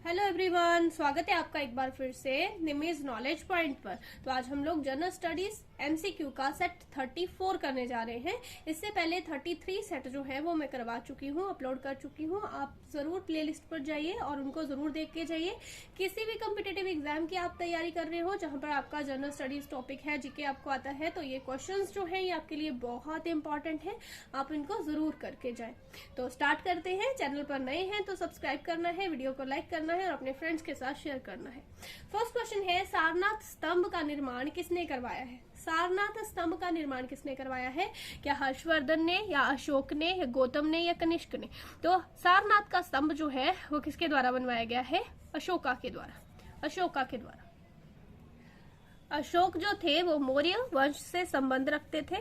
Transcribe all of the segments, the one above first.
Hello everyone, स्वागत है आपका एक बार फिर से निमिज नॉलेज पॉइंट पर। तो आज हम लोग जनरल स्टडीज एमसीक्यू का सेट 34 करने जा रहे हैं। इससे पहले 33 सेट जो है वो मैं करवा चुकी हूँ, अपलोड कर चुकी हूँ। आप जरूर प्लेलिस्ट पर जाइए और उनको जरूर देख के जाइए। किसी भी कॉम्पिटिटिव एग्जाम की आप तैयारी कर रहे हो जहां पर आपका जनरल स्टडीज टॉपिक है, जीके आपको आता है, तो ये क्वेश्चंस जो है ये आपके लिए बहुत इंपॉर्टेंट है। आप इनको जरूर करके जाए। तो स्टार्ट करते हैं। चैनल पर नए हैं तो सब्सक्राइब करना है, वीडियो को लाइक करना है और अपने फ्रेंड्स के साथ शेयर करना है। फर्स्ट क्वेश्चन है, सारनाथ स्तंभ का निर्माण किसने करवाया है? सारनाथ स्तंभ का निर्माण किसने करवाया है? क्या हर्षवर्धन ने, या अशोक ने, या गौतम ने, या कनिष्क ने? तो सारनाथ का स्तंभ जो है वो किसके द्वारा बनवाया गया है? अशोका के द्वारा। अशोका के द्वारा। अशोक जो थे वो मौर्य वंश से संबंध रखते थे।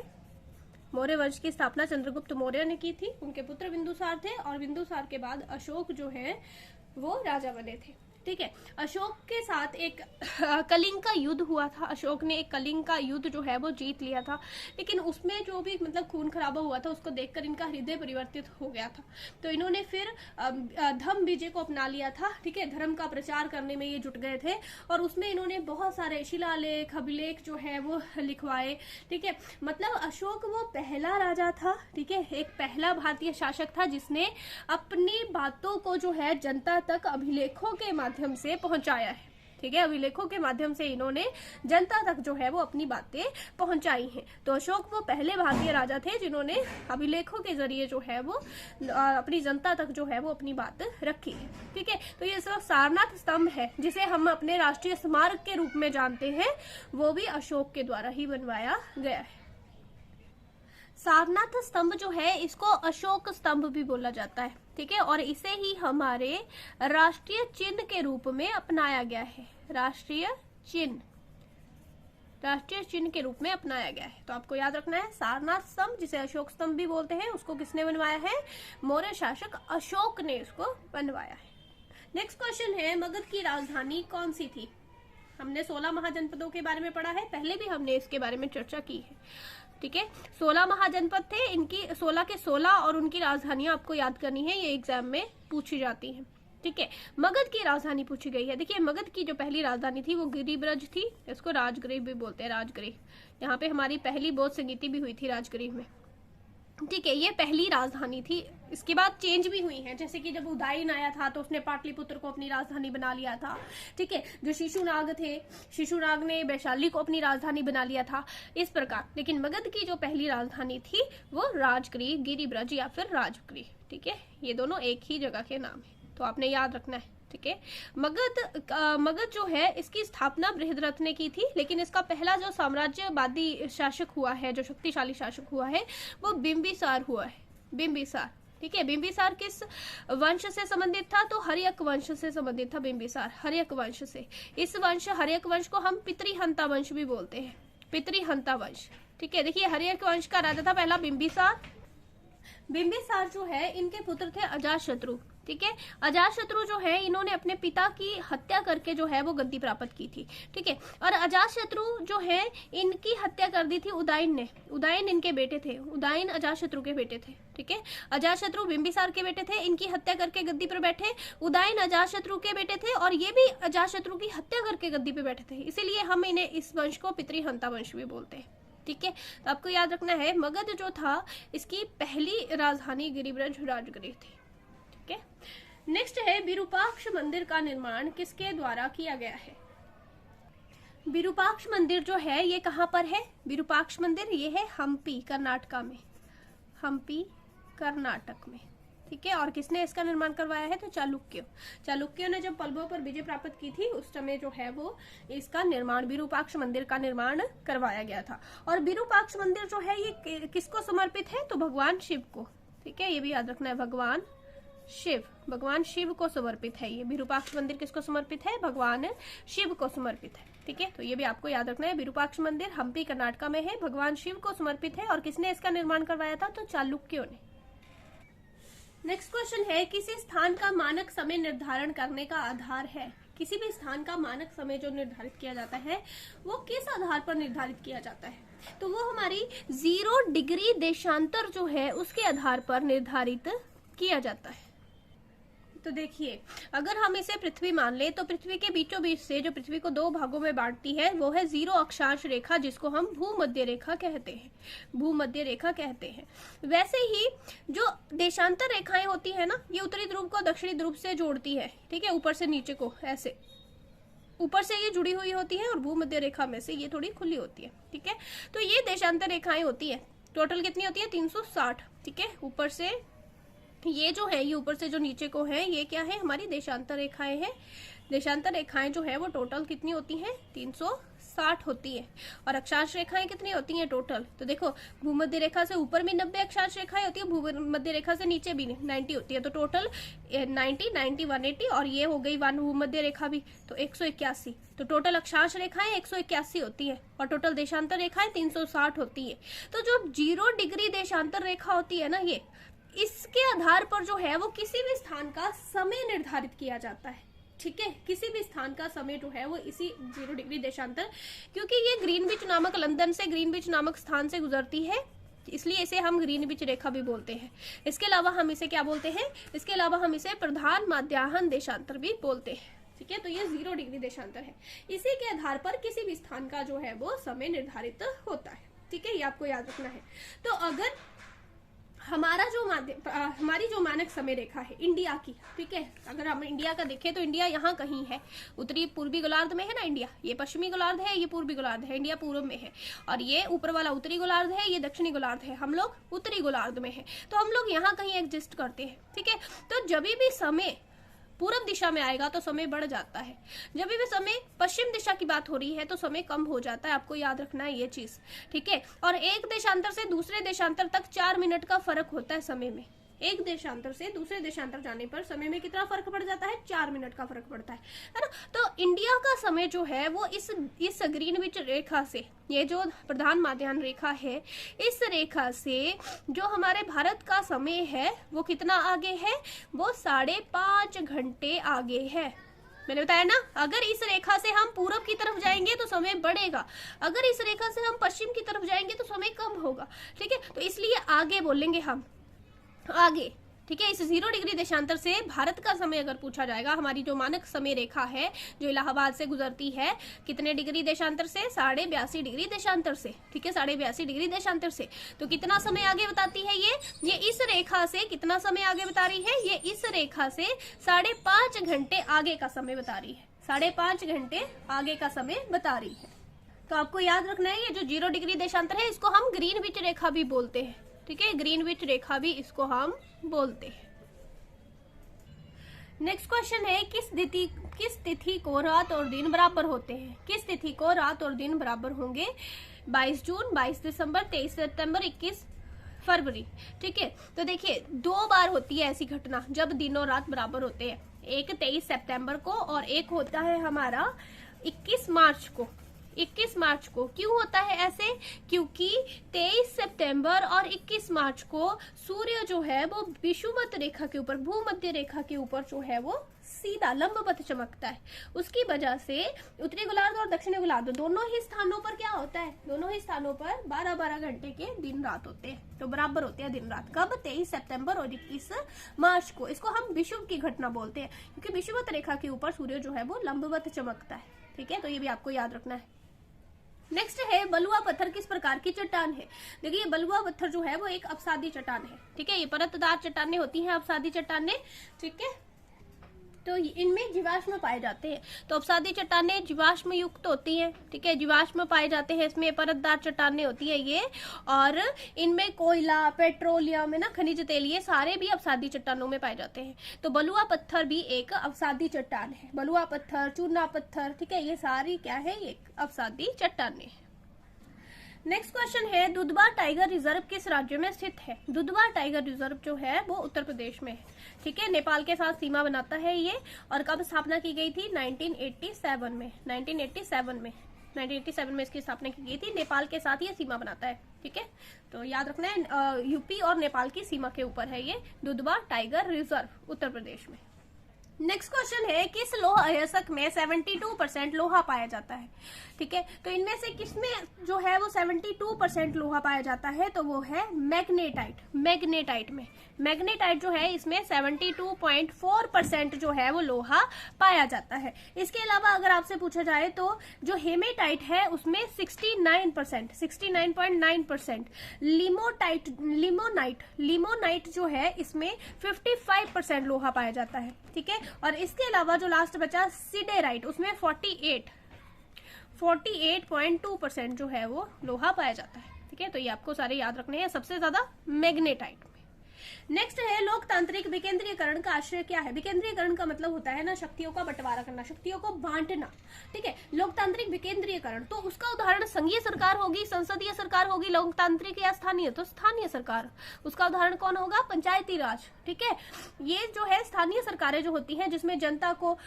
मौर्य वंश की स्थापना चंद्रगुप्त मौर्य ने की थी। उनके पुत्र बिंदुसार थे और बिंदुसार के बाद अशोक जो है वो राजा बने थे। ठीक है। अशोक के साथ एक कलिंग का युद्ध हुआ था। अशोक ने एक कलिंग का युद्ध जो है वो जीत लिया था, लेकिन उसमें जो भी मतलब खून खराबा हुआ था उसको देखकर इनका हृदय परिवर्तित हो गया था। तो इन्होंने फिर धम्म विजय को अपना लिया था। ठीक है। धर्म का प्रचार करने में ये जुट गए थे और उसमें इन्होंने बहुत सारे शिलालेख, अभिलेख जो है वो लिखवाए। ठीक है। मतलब अशोक वो पहला राजा था, ठीक है, एक पहला भारतीय शासक था जिसने अपनी बातों को जो है जनता तक अभिलेखों के माध्यम से पहुंचाया है। ठीक है। अभिलेखों के माध्यम से इन्होंने जनता तक जो है वो अपनी बातें पहुंचाई हैं। तो अशोक वो पहले भारतीय राजा थे जिन्होंने अभिलेखों के जरिए जो है वो अपनी जनता तक जो है वो अपनी बात रखी है। ठीक है। तो ये सब सारनाथ स्तंभ है जिसे हम अपने राष्ट्रीय स्मारक के रूप में जानते हैं, वो भी अशोक के द्वारा ही बनवाया गया है। सारनाथ स्तंभ जो है इसको अशोक स्तंभ भी बोला जाता है। ठीक है। और इसे ही हमारे राष्ट्रीय चिन्ह के रूप में अपनाया गया है। राष्ट्रीय चिन्ह के रूप में अपनाया गया है। तो आपको याद रखना है, सारनाथ स्तंभ जिसे अशोक स्तंभ भी बोलते हैं उसको किसने बनवाया है? मौर्य शासक अशोक ने उसको बनवाया है। नेक्स्ट क्वेश्चन है, मगध की राजधानी कौन सी थी? हमने 16 महाजनपदों के बारे में पढ़ा है, पहले भी हमने इसके बारे में चर्चा की है। ठीक है। 16 महाजनपद थे, इनकी 16 के 16 और उनकी राजधानियां आपको याद करनी है, ये एग्जाम में पूछी जाती हैं। ठीक है। मगध की राजधानी पूछी गई है। देखिए, मगध की जो पहली राजधानी थी वो गिरिब्रज थी। इसको राजगृह भी बोलते हैं, राजगृह। यहाँ पे हमारी पहली बौद्ध संगीति भी हुई थी राजगृह में। ठीक है। ये पहली राजधानी थी। इसके बाद चेंज भी हुई है, जैसे कि जब उदयन आया था तो उसने पाटलिपुत्र को अपनी राजधानी बना लिया था। ठीक है। जो शिशुनाग थे, शिशुनाग ने वैशाली को अपनी राजधानी बना लिया था, इस प्रकार। लेकिन मगध की जो पहली राजधानी थी वो राजगृह, गिरिब्रज या फिर राजगृह। ठीक है। ये दोनों एक ही जगह के नाम है, तो आपने याद रखना है। ठीक है। मगध जो है इसकी स्थापना बृहद्रथ ने की थी, लेकिन इसका पहला जो साम्राज्यवादी शासक हुआ है, जो शक्तिशाली शासक हुआ है, वो बिंबिसार हुआ है। बिंबिसार। ठीक है। बिंबिसार किस वंश से संबंधित था? तो हर्यक वंश से संबंधित था बिंबिसार, हर्यक वंश से। इस वंश, हर्यक वंश को हम पितृहंता वंश भी बोलते हैं, पितृहंता वंश। ठीक है। देखिए, हर्यक वंश का राजा था पहला बिंबिसार। बिंबिसार जो है इनके पुत्र थे अजातशत्रु। ठीक है। अजातशत्रु जो है इन्होंने अपने पिता की हत्या करके जो है वो गद्दी प्राप्त की थी। ठीक है। और अजातशत्रु जो है इनकी हत्या कर दी थी उदयन ने। उदयन इनके बेटे थे, उदयन अजातशत्रु के बेटे थे। ठीक है। अजातशत्रु बिंबिसार के बेटे थे, इनकी हत्या करके गद्दी पर बैठे। उदयन अजातशत्रु के बेटे थे और ये भी अजातशत्रु की हत्या करके गद्दी पे बैठे थे, इसीलिए हम इन्हें, इस वंश को पितृहंता वंश भी बोलते हैं। ठीक है। तो आपको याद रखना है, मगध जो था इसकी पहली राजधानी गिरिब्रज, राजगृह थी। ठीक है। नेक्स्ट है, विरूपाक्ष मंदिर का निर्माण किसके द्वारा किया गया है? विरूपाक्ष मंदिर जो है ये कहाँ पर है? विरूपाक्ष मंदिर ये है हम्पी, कर्नाटका में। हम्पी, कर्नाटक में। ठीक है। और किसने इसका निर्माण करवाया है? तो चालुक्यों ने जब पल्लवों पर विजय प्राप्त की थी उस समय जो है वो इसका निर्माण, विरूपाक्ष मंदिर का निर्माण करवाया गया था। और विरूपाक्ष मंदिर जो है ये किसको समर्पित है? तो भगवान शिव को। ठीक है। ये भी याद रखना है, भगवान शिव को समर्पित है ये। विरूपाक्ष मंदिर किसको समर्पित है? भगवान शिव को समर्पित है। ठीक है। तो ये भी आपको याद रखना है, विरूपाक्ष मंदिर हम्पी, कर्नाटका में है, भगवान शिव को समर्पित है। और किसने इसका निर्माण करवाया था? तो चालुक्यों ने। नेक्स्ट क्वेश्चन है, किसी स्थान का मानक समय निर्धारण करने का आधार है? किसी भी स्थान का मानक समय जो निर्धारित किया जाता है वो किस आधार पर निर्धारित किया जाता है? तो वो हमारी 0 डिग्री देशांतर जो है उसके आधार पर निर्धारित किया जाता है। तो देखिए, अगर हम इसे पृथ्वी मान ले तो पृथ्वी के बीचों बीच से जो पृथ्वी को 2 भागों में बांटती है वो है 0 अक्षांश रेखा, जिसको हम भूमध्य रेखा कहते हैं, भूमध्य रेखा कहते हैं। वैसे ही जो देशांतर रेखाएं होती है ना, ये उत्तरी ध्रुव को दक्षिणी ध्रुव से जोड़ती है, ठीक है, ऊपर से नीचे को ऐसे, ऊपर से ये जुड़ी हुई होती है और भूमध्य रेखा में से ये थोड़ी खुली होती है, ठीक है। तो ये देशांतर रेखाएं होती है, टोटल कितनी होती है 360, ठीक है। ऊपर से ये जो है, ये ऊपर से जो नीचे को है, ये क्या है, हमारी देशांतर रेखाएं हैं। देशांतर रेखाएं जो है वो टोटल कितनी होती हैं, 360 होती है। और अक्षांश रेखाएं कितनी होती हैं टोटल, तो देखो भूमध्य रेखा से ऊपर भी 90 अक्षांश रेखाएं होती है, भूमध्य रेखा से नीचे भी 90 होती है। तो टोटल 90, 90, 180 और ये हो गई 1 भूमध्य रेखा भी, तो 181। तो टोटल अक्षांश रेखाएं 181 होती है और टोटल देशांतर रेखाएं 360 होती है। तो जो 0 डिग्री देशांतर रेखा होती है ना, ये इसके आधार पर जो है वो किसी भी स्थान का समय निर्धारित किया जाता है, ठीक है। किसी भी स्थान का समय जो है वो इसी 0 डिग्री देशांतर, क्योंकि ये ग्रीनविच नामक, लंदन से ग्रीनविच नामक स्थान से गुजरती है, इसलिए इसे हम ग्रीनविच रेखा भी बोलते हैं। इसके अलावा हम इसे क्या बोलते हैं, इसके अलावा हम इसे प्रधान मध्याह्न देशांतर भी बोलते हैं, ठीक है। तो ये 0 डिग्री देशांतर है, इसी के आधार पर किसी भी स्थान का जो है वो समय निर्धारित होता है, ठीक है। ये आपको याद रखना है। तो अगर हमारी जो मानक समय रेखा है इंडिया की, ठीक है, अगर हम इंडिया का देखें तो इंडिया यहाँ कहीं है, उत्तरी पूर्वी गोलार्ध में है ना इंडिया, ये पश्चिमी गोलार्ध है, ये पूर्वी गोलार्ध है, इंडिया पूर्व में है, और ये ऊपर वाला उत्तरी गोलार्ध है, ये दक्षिणी गोलार्ध है, हम लोग उत्तरी गोलार्ध में है। तो हम लोग यहाँ कहीं एग्जिस्ट करते हैं, ठीक है। तो जब भी समय पूर्व दिशा में आएगा तो समय बढ़ जाता है, जब भी समय पश्चिम दिशा की बात हो रही है तो समय कम हो जाता है, आपको याद रखना है ये चीज, ठीक है। और एक देशांतर से दूसरे देशांतर तक 4 मिनट का फर्क होता है समय में, एक देशांतर से दूसरे देशांतर जाने पर समय में कितना फर्क पड़ जाता है, 4 मिनट का फर्क पड़ता है ना। तो इंडिया का समय जो है वो इस ग्रीनविच रेखा से, ये जो प्रधान मध्याह्न रेखा है, इस रेखा से जो हमारे भारत का समय है वो कितना आगे है, वो 5.5 घंटे आगे है। मैंने बताया ना, अगर इस रेखा से हम पूरब की तरफ जाएंगे तो समय बढ़ेगा, अगर इस रेखा से हम पश्चिम की तरफ जाएंगे तो समय कम होगा, ठीक है। तो इसलिए आगे बोलेंगे हम, आगे, ठीक है। इस 0 डिग्री देशांतर से भारत का समय अगर पूछा जाएगा, हमारी जो मानक समय रेखा है जो इलाहाबाद से गुजरती है, कितने डिग्री देशांतर से, 82.5 डिग्री देशांतर से, ठीक है, 82.5 डिग्री देशांतर से। तो कितना समय आगे बताती है ये इस रेखा से कितना समय आगे बता रही है, ये इस रेखा से 5.5 घंटे आगे का समय बता रही है, 5.5 घंटे आगे का समय बता रही है। तो आपको याद रखना है, ये जो 0 डिग्री देशांतर है इसको हम ग्रीनविच रेखा भी बोलते हैं, ठीक है, ग्रीनविच रेखा भी इसको हम बोलते हैं। नेक्स्ट क्वेश्चन है, किस तिथि को रात और दिन बराबर होते हैं, किस तिथि को रात और दिन बराबर होंगे, 22 जून, 22 दिसंबर, 23 सितंबर, 21 फरवरी, ठीक है। तो देखिए 2 बार होती है ऐसी घटना जब दिन और रात बराबर होते हैं, एक 23 सितंबर को और एक होता है हमारा 21 मार्च को। 21 मार्च को क्यों होता है ऐसे, क्योंकि 23 सितंबर और 21 मार्च को सूर्य जो है वो विषुवत रेखा के ऊपर, भूमध्य रेखा के ऊपर जो है वो सीधा लंबवत चमकता है। उसकी वजह से उत्तरी गोलार्ध और दक्षिणी गोलार्ध दोनों ही स्थानों पर क्या होता है, दोनों ही स्थानों पर 12-12 घंटे के दिन रात होते हैं, तो बराबर होते हैं दिन रात। कब, 23 सितंबर और 21 मार्च को। इसको हम विषुव की घटना बोलते हैं, क्योंकि विषुवत रेखा के ऊपर सूर्य जो है वो लंबवत चमकता है, ठीक है। तो ये भी आपको याद रखना है। नेक्स्ट है, बलुआ पत्थर किस प्रकार की चट्टान है। देखिए बलुआ पत्थर जो है वो एक अपसादी चट्टान है, ठीक है। ये परतदार चट्टानें होती हैं, अपसादी चट्टानें, ठीक है। तो इनमें जीवाश्म पाए जाते हैं, तो अपसादी चट्टानें जीवाश्म युक्त होती हैं, ठीक है, जीवाश्म पाए जाते हैं इसमें, परतदार चट्टानें होती है ये, और इनमें कोयला, पेट्रोलियम है ना, खनिज तेल, ये सारे भी अपसादी चट्टानों में पाए जाते हैं। तो बलुआ पत्थर भी एक अपसादी चट्टान है, बलुआ पत्थर, चूना पत्थर, ठीक है, ये सारी क्या है, ये अपसादी चट्टानें। नेक्स्ट क्वेश्चन है, दुधवा टाइगर रिजर्व किस राज्य में स्थित है। दुधवा टाइगर रिजर्व जो है वो उत्तर प्रदेश में है, ठीक है, नेपाल के साथ सीमा बनाता है ये। और कब स्थापना की गई थी, 1987 में, 1987 में इसकी स्थापना की गई थी। नेपाल के साथ ये सीमा बनाता है, ठीक है। तो याद रखना है, यूपी और नेपाल की सीमा के ऊपर है ये दुधवा टाइगर रिजर्व उत्तर प्रदेश में। नेक्स्ट क्वेश्चन है, किस लोह अयस्क में 72% लोहा पाया जाता है? ठीक है, तो इनमें से किसमें जो है वो 72% लोहा पाया जाता है? तो वो है मैग्नेटाइट। मैग्नेटाइट में, मैग्नेटाइट जो है इसमें 72.4% जो है वो लोहा पाया जाता है। इसके अलावा अगर आपसे पूछा जाए तो जो हेमेटाइट है उसमें 69%, 69.9%, लिमोनाइट जो है इसमें 55% लोहा पाया जाता है। ठीक है, और इसके अलावा जो लास्ट बचा सिडेराइट, उसमें 48.2% जो है वो लोहा पाया जाता है। ठीक है, तो ये आपको सारे याद रखने हैं, सबसे ज्यादा मैग्नेटाइट में। नेक्स्ट है, लोकतांत्रिक विकेंद्रीकरण का आशय क्या है? विकेंद्रीकरण का मतलब होता है ना शक्तियों का बंटवारा करना, शक्तियों को बांटना। ठीक है, लोकतांत्रिक विकेंद्रीकरण, तो उसका उदाहरण संघीय सरकार होगी, संसदीय सरकार होगी, लोकतांत्रिक या स्थानीय, तो स्थानीय सरकार। उसका उदाहरण कौन होगा? पंचायती राज। ठीक है, ये जो है स्थानीय सरकारें जो होती हैं जिसमें जनता को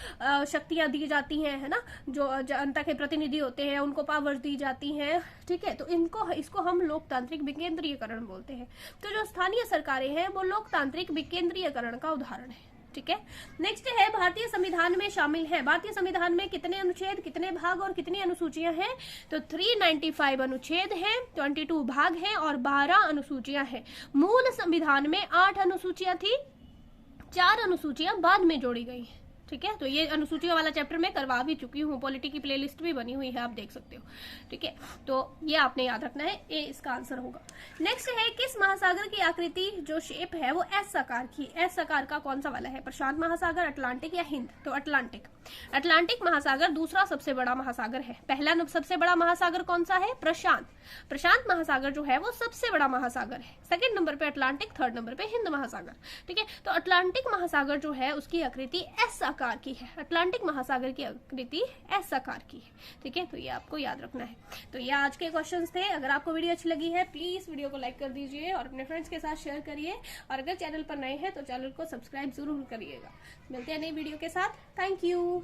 शक्तियां दी जाती हैं, है ना, जो जनता के प्रतिनिधि होते हैं उनको पावर दी जाती हैं। ठीक है, तो इसको हम लोकतांत्रिक विकेंद्रीयकरण बोलते हैं। तो जो स्थानीय सरकारें हैं वो लोकतांत्रिक विकेंद्रीयकरण का उदाहरण है। ठीक है, नेक्स्ट है, भारतीय संविधान में शामिल है। भारतीय संविधान में कितने अनुच्छेद, कितने भाग और कितनी अनुसूचियां हैं? तो 395 अनुच्छेद हैं, 22 भाग हैं और 12 अनुसूचियां हैं। मूल संविधान में 8 अनुसूचियां थी, 4 अनुसूचियां बाद में जोड़ी गई हैं। ठीक है, तो ये अनुसूचियों वाला चैप्टर मैं करवा भी चुकी हूँ, पॉलिटी की प्लेलिस्ट भी बनी हुई है, आप देख सकते हो। ठीक है, तो ये आपने याद रखना है, ए इसका आंसर होगा। नेक्स्ट है, किस महासागर की आकृति जो शेप है वो एस आकार की? एस आकार का कौन सा वाला है? प्रशांत महासागर, अटलांटिक या हिंद? तो अटलांटिक। अटलांटिक महासागर दूसरा सबसे बड़ा महासागर है। पहला सबसे बड़ा महासागर कौन सा है? प्रशांत। प्रशांत महासागर जो है वो सबसे बड़ा महासागर है। सेकंड नंबर पे अटलांटिक, थर्ड नंबर पे हिंद महासागर। ठीक है, तो अटलांटिक महासागर जो है उसकी आकृति एस आकार की है। अटलांटिक महासागर की आकृति एस आकार की है। ठीक है, तो ये आपको याद रखना है। तो ये आज के क्वेश्चंस थे। अगर आपको वीडियो अच्छी लगी है प्लीज वीडियो को लाइक कर दीजिए और अपने फ्रेंड्स के साथ शेयर करिए, और अगर चैनल पर नए हैं तो चैनल को सब्सक्राइब जरूर करिएगा। मिलते हैं नई वीडियो के साथ। Thank you.